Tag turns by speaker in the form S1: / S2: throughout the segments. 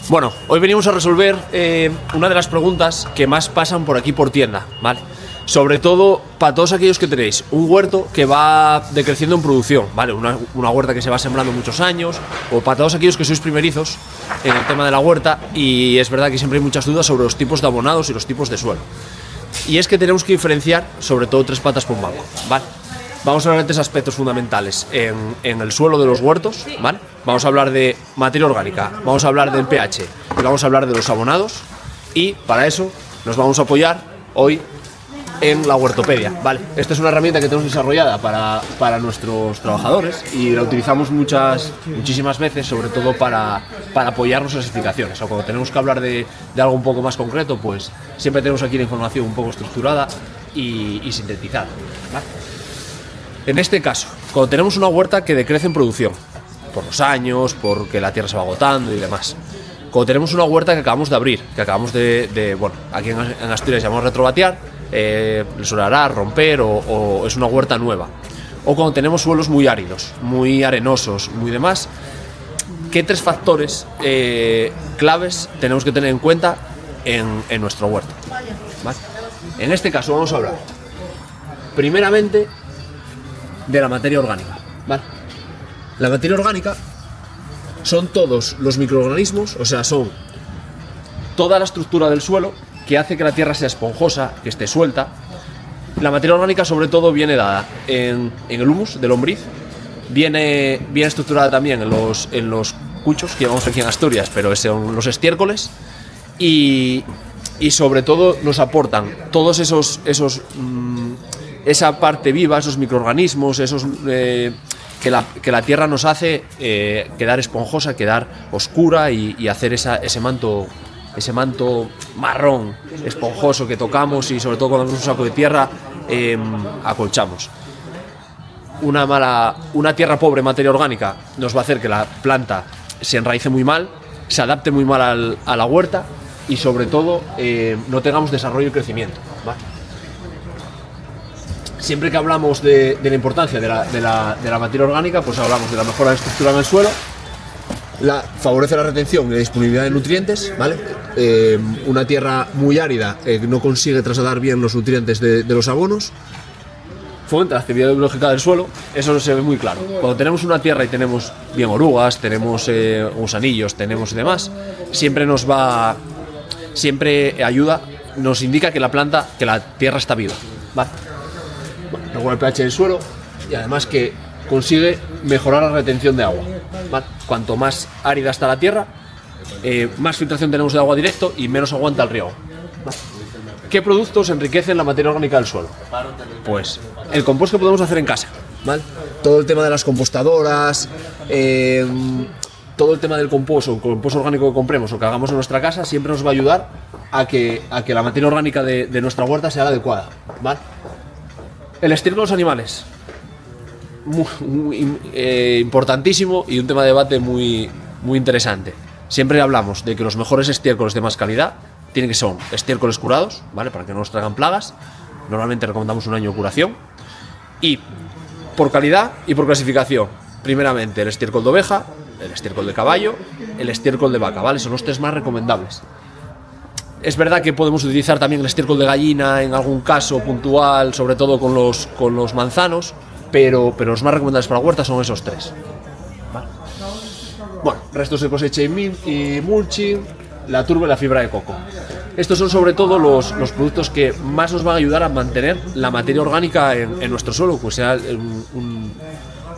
S1: Bueno, hoy venimos a resolver una de las preguntas que más pasan por aquí por tienda, ¿vale? Sobre todo para todos aquellos que tenéis un huerto que va decreciendo en producción, ¿vale? Una huerta que se va sembrando muchos años, o para todos aquellos que sois primerizos en el tema de la huerta, y es verdad que siempre hay muchas dudas sobre los tipos de abonados y los tipos de suelo. Y es que tenemos que diferenciar sobre todo tres patas por un banco, ¿vale? Vamos a hablar de tres aspectos fundamentales en el suelo de los huertos, ¿vale? Vamos a hablar de materia orgánica, vamos a hablar del pH y vamos a hablar de los abonados, y para eso nos vamos a apoyar hoy en la Huertopedia, ¿vale? Esta es una herramienta que tenemos desarrollada para nuestros trabajadores y la utilizamos muchísimas veces, sobre todo para apoyarnos en las explicaciones, o cuando tenemos que hablar de algo un poco más concreto, pues siempre tenemos aquí la información un poco estructurada y sintetizada, ¿vale? En este caso, cuando tenemos una huerta que decrece en producción, por los años, porque la tierra se va agotando y demás. Cuando tenemos una huerta que acabamos de abrir, que acabamos bueno, aquí en Asturias llamamos retrobatear, solar, romper, o es una huerta nueva. O cuando tenemos suelos muy áridos, muy arenosos, muy demás. ¿Qué tres factores claves tenemos que tener en cuenta en nuestro huerto? ¿Vale? En este caso vamos a hablar, primeramente, de la materia orgánica, ¿vale? La materia orgánica son todos los microorganismos, o sea, son toda la estructura del suelo que hace que la tierra sea esponjosa, que esté suelta. La materia orgánica sobre todo viene dada en el humus del lombriz, viene estructurada también en los cuchos que llevamos aquí en Asturias, pero son los estiércoles, y sobre todo nos aportan todos esa parte viva, esos microorganismos, que la tierra nos hace quedar esponjosa, quedar oscura y hacer ese manto marrón esponjoso que tocamos, y sobre todo cuando tenemos un saco de tierra acolchamos. Una tierra pobre en materia orgánica nos va a hacer que la planta se enraice muy mal, se adapte muy mal a la huerta, y sobre todo no tengamos desarrollo y crecimiento, ¿vale? Siempre que hablamos de la importancia de la materia orgánica, pues hablamos de la mejora de la estructura en el suelo, favorece la retención y la disponibilidad de nutrientes, ¿vale? Una tierra muy árida no consigue trasladar bien los nutrientes de los abonos, fomenta la actividad biológica del suelo, eso se ve muy claro. Cuando tenemos una tierra y tenemos bien orugas, tenemos gusanillos, tenemos y demás, siempre ayuda, nos indica que la tierra está viva, ¿vale? Regula el pH del suelo, y además que consigue mejorar la retención de agua, ¿vale? Cuanto más árida está la tierra, más filtración tenemos de agua directo y menos aguanta el riego, ¿vale? ¿Qué productos enriquecen la materia orgánica del suelo? Pues el compost que podemos hacer en casa, ¿vale? Todo el tema de las compostadoras, todo el tema del compost o compost orgánico que compremos o que hagamos en nuestra casa, siempre nos va a ayudar a que la materia orgánica de nuestra huerta sea la adecuada, ¿vale? El estiércol de los animales, importantísimo, y un tema de debate muy interesante. Siempre hablamos de que los mejores estiércoles de más calidad tienen que ser estiércoles curados, ¿vale? Para que no nos traigan plagas. Normalmente recomendamos un año de curación. Y por calidad y por clasificación, primeramente el estiércol de oveja, el estiércol de caballo, el estiércol de vaca, ¿vale? Son los tres más recomendables. Es verdad que podemos utilizar también el estiércol de gallina en algún caso puntual, sobre todo con los manzanos, pero los más recomendables para huertas son esos tres, ¿vale? Bueno, restos de cosecha y mulching, la turba y la fibra de coco. Estos son sobre todo los productos que más nos van a ayudar a mantener la materia orgánica en nuestro suelo, pues sea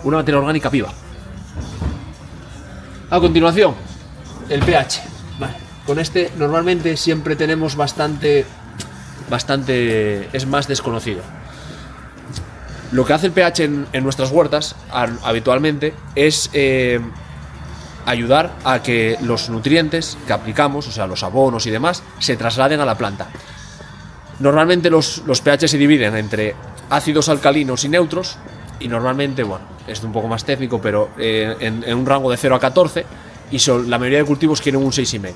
S1: una materia orgánica viva. A continuación, el pH, ¿vale? Con este normalmente siempre tenemos bastante es más desconocido. Lo que hace el pH en nuestras huertas habitualmente es ayudar a que los nutrientes que aplicamos, o sea, los abonos y demás, se trasladen a la planta. Normalmente los pH se dividen entre ácidos, alcalinos y neutros, y normalmente, bueno, es un poco más técnico, pero en un rango de 0 a 14, y la mayoría de cultivos quieren un 6,5.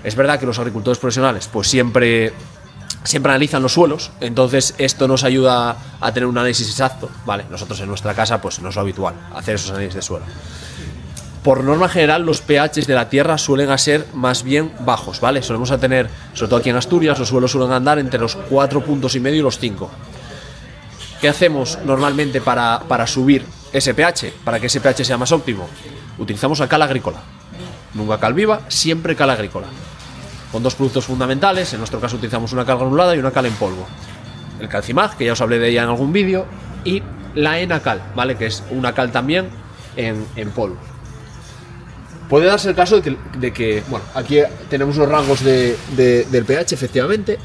S1: Es verdad que los agricultores profesionales pues siempre analizan los suelos, entonces esto nos ayuda a tener un análisis exacto, ¿vale? Nosotros en nuestra casa pues no es lo habitual hacer esos análisis de suelo. por norma general, los pHs de la tierra suelen a ser más bien bajos, ¿vale? Solemos a tener, sobre todo aquí en Asturias, los suelos suelen andar entre los 4,5 puntos y los 5. ¿Qué hacemos normalmente para subir ese pH? Para que ese pH sea más óptimo. Utilizamos la cal agrícola. Nunca cal viva, siempre cal agrícola. Con dos productos fundamentales, en nuestro caso utilizamos una cal granulada y una cal en polvo. El Calcimag, que ya os hablé de ella en algún vídeo, y la Enacal, ¿vale? Que es una cal también en polvo. Puede darse el caso de que bueno, aquí tenemos los rangos del pH, efectivamente,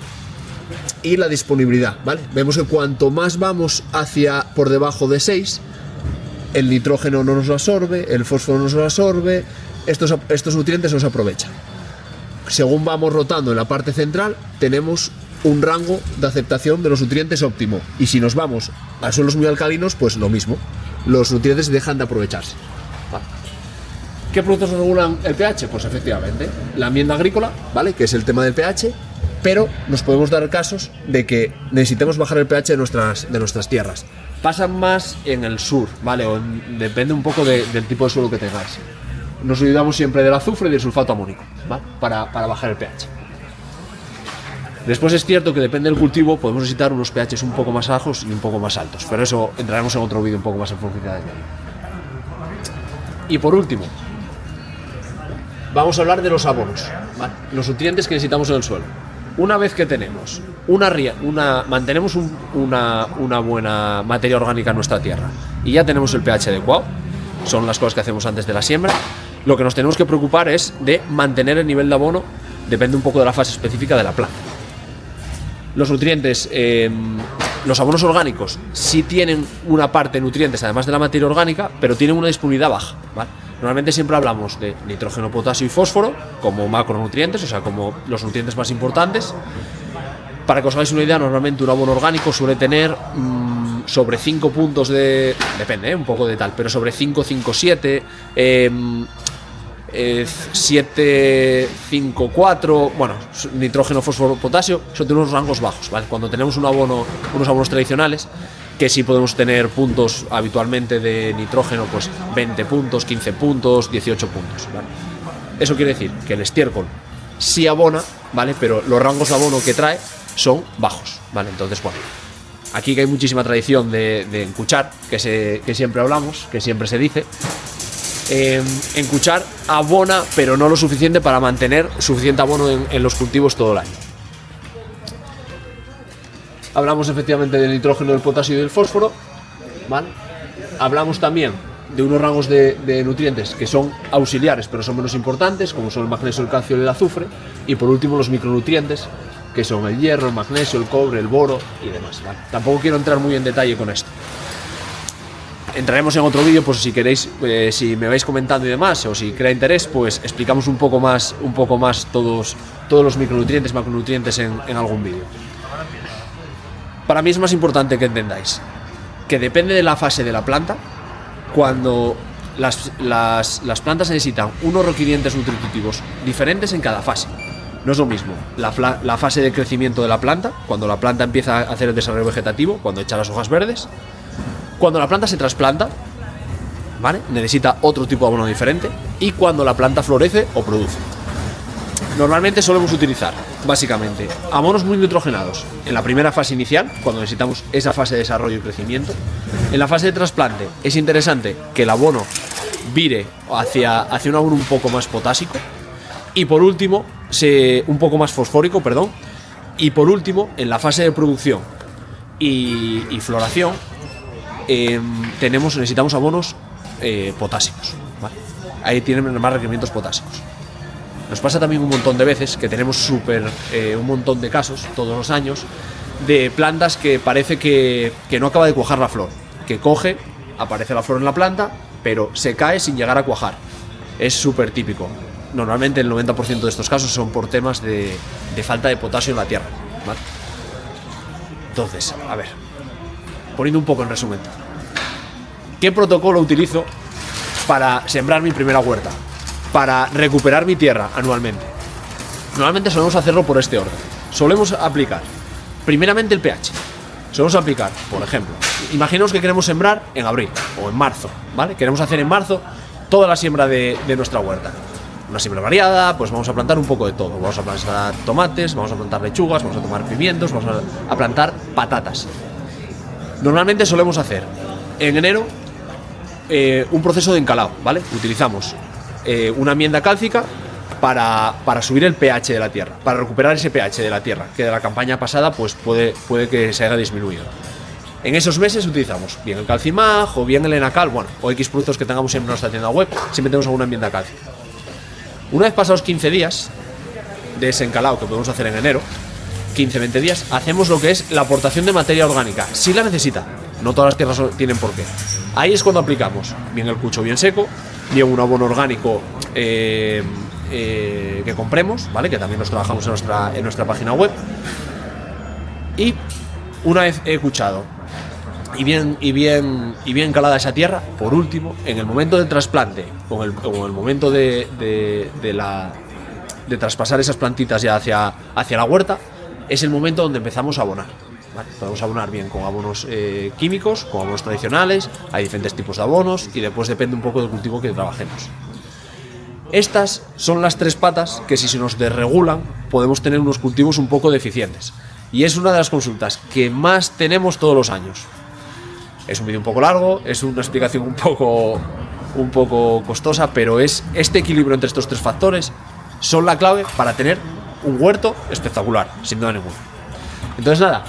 S1: y la disponibilidad, ¿vale? Vemos que cuanto más vamos hacia por debajo de 6, el nitrógeno no nos lo absorbe, el fósforo no nos lo absorbe, estos nutrientes no se aprovechan. Según vamos rotando en la parte central, tenemos un rango de aceptación de los nutrientes óptimo. Y si nos vamos a suelos muy alcalinos, pues lo mismo. Los nutrientes dejan de aprovecharse. ¿Vale? ¿Qué productos regulan el pH? Pues efectivamente, la enmienda agrícola, ¿vale? Que es el tema del pH, pero nos podemos dar casos de que necesitemos bajar el pH de nuestras tierras. Pasan más en el sur, ¿vale? Depende un poco del tipo de suelo que tengáis. Nos olvidamos siempre del azufre y del sulfato amónico, ¿vale? Para bajar el pH. Después es cierto que depende del cultivo, podemos necesitar unos pHs un poco más bajos y un poco más altos, pero eso entraremos en otro vídeo un poco más en profundidad. Y por último, vamos a hablar de los abonos, ¿vale? Los nutrientes que necesitamos en el suelo. Una vez que tenemos mantenemos una buena materia orgánica en nuestra tierra y ya tenemos el pH adecuado, son las cosas que hacemos antes de la siembra, lo que nos tenemos que preocupar es de mantener el nivel de abono, depende un poco de la fase específica de la planta. Los nutrientes, los abonos orgánicos sí tienen una parte de nutrientes además de la materia orgánica, pero tienen una disponibilidad baja, ¿vale? Normalmente siempre hablamos de nitrógeno, potasio y fósforo como macronutrientes, o sea, como los nutrientes más importantes. Para que os hagáis una idea, normalmente un abono orgánico suele tener sobre 5 puntos de... Depende, un poco de tal, pero sobre 5, 5, 7... 7, 5, 4, bueno, nitrógeno, fósforo, potasio, son de unos rangos bajos, ¿vale? Cuando tenemos unos abonos tradicionales, que sí podemos tener puntos habitualmente de nitrógeno, pues 20 puntos, 15 puntos, 18 puntos, ¿vale? Eso quiere decir que el estiércol sí abona, ¿vale? Pero los rangos de abono que trae son bajos, ¿vale? Entonces, bueno, aquí que hay muchísima tradición de encuchar, que siempre hablamos, que siempre se dice. Encuchar abona, pero no lo suficiente para mantener suficiente abono en los cultivos todo el año. Hablamos efectivamente del nitrógeno, del potasio y del fósforo, ¿vale? Hablamos también de unos rangos de nutrientes que son auxiliares, pero son menos importantes, como son el magnesio, el calcio y el azufre. Y por último los micronutrientes, que son el hierro, el magnesio, el cobre, el boro y demás, ¿vale? Tampoco quiero entrar muy en detalle con esto. Entraremos en otro vídeo, pues si queréis, si me vais comentando y demás, o si crea interés, pues explicamos un poco más todos los micronutrientes, macronutrientes en algún vídeo. Para mí es más importante que entendáis que depende de la fase de la planta, cuando las plantas necesitan unos requerimientos nutritivos diferentes en cada fase. No es lo mismo la fase de crecimiento de la planta, cuando la planta empieza a hacer el desarrollo vegetativo, cuando echa las hojas verdes. Cuando la planta se trasplanta, ¿vale? Necesita otro tipo de abono diferente. Y cuando la planta florece o produce. Normalmente solemos utilizar, básicamente, abonos muy nitrogenados en la primera fase inicial, cuando necesitamos esa fase de desarrollo y crecimiento. En la fase de trasplante es interesante que el abono vire hacia un abono un poco más potásico. Y por último, un poco más fosfórico, perdón. Y por último, en la fase de producción y floración, necesitamos abonos potásicos, ¿vale? Ahí tienen más requerimientos potásicos. Nos pasa también un montón de veces que tenemos un montón de casos todos los años de plantas que parece que no acaba de cuajar la flor, que aparece la flor en la planta, pero se cae sin llegar a cuajar. Es súper típico. Normalmente el 90% de estos casos son por temas de falta de potasio en la tierra, ¿vale? Entonces, a ver, poniendo un poco en resumen, ¿qué protocolo utilizo para sembrar mi primera huerta? Para recuperar mi tierra anualmente. Normalmente solemos hacerlo por este orden. Solemos aplicar primeramente el pH. Solemos aplicar, por ejemplo, imaginaos que queremos sembrar en abril o en marzo, ¿vale? Queremos hacer en marzo toda la siembra de nuestra huerta. Una siembra variada, pues vamos a plantar un poco de todo. Vamos a plantar tomates, vamos a plantar lechugas, vamos a tomar pimientos, vamos a plantar patatas. Normalmente solemos hacer en enero un proceso de encalado, ¿vale? Utilizamos una enmienda cálcica para subir el pH de la tierra, para recuperar ese pH de la tierra, que de la campaña pasada pues puede que se haya disminuido. En esos meses utilizamos bien el Calcimag o bien el Enacal, bueno, o X productos que tengamos en nuestra tienda web, siempre tenemos alguna enmienda cálcica. Una vez pasados 15 días de ese encalado que podemos hacer en enero, 15-20 días, hacemos lo que es la aportación de materia orgánica. Si la necesita, no todas las tierras tienen por qué. Ahí es cuando aplicamos bien el cucho bien seco, bien un abono orgánico que compremos, ¿vale? Que también los trabajamos en nuestra página web. Y una vez he cuchado y bien calada esa tierra, por último, en el momento del trasplante o en el momento de traspasar esas plantitas ya hacia la huerta, es el momento donde empezamos a abonar, ¿vale? Podemos abonar bien con abonos químicos, con abonos tradicionales, hay diferentes tipos de abonos y después depende un poco del cultivo que trabajemos. Estas son las 3 patas que si se nos desregulan podemos tener unos cultivos un poco deficientes. Y es una de las consultas que más tenemos todos los años. Es un vídeo un poco largo, es una explicación un poco costosa, pero es este equilibrio entre estos 3 factores son la clave para tener un huerto espectacular, sin duda ninguna. Entonces nada,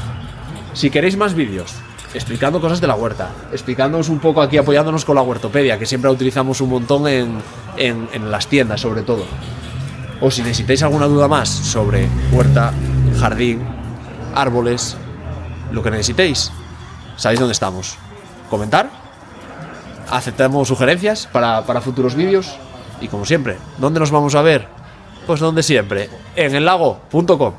S1: si queréis más vídeos explicando cosas de la huerta, explicándonos un poco aquí, apoyándonos con la Huertopedia, que siempre la utilizamos un montón en las tiendas sobre todo, o si necesitáis alguna duda más sobre huerta, jardín, árboles, lo que necesitéis, sabéis dónde estamos. Comentar, aceptamos sugerencias para futuros vídeos y como siempre, ¿dónde nos vamos a ver? Pues donde siempre, en ellago.com.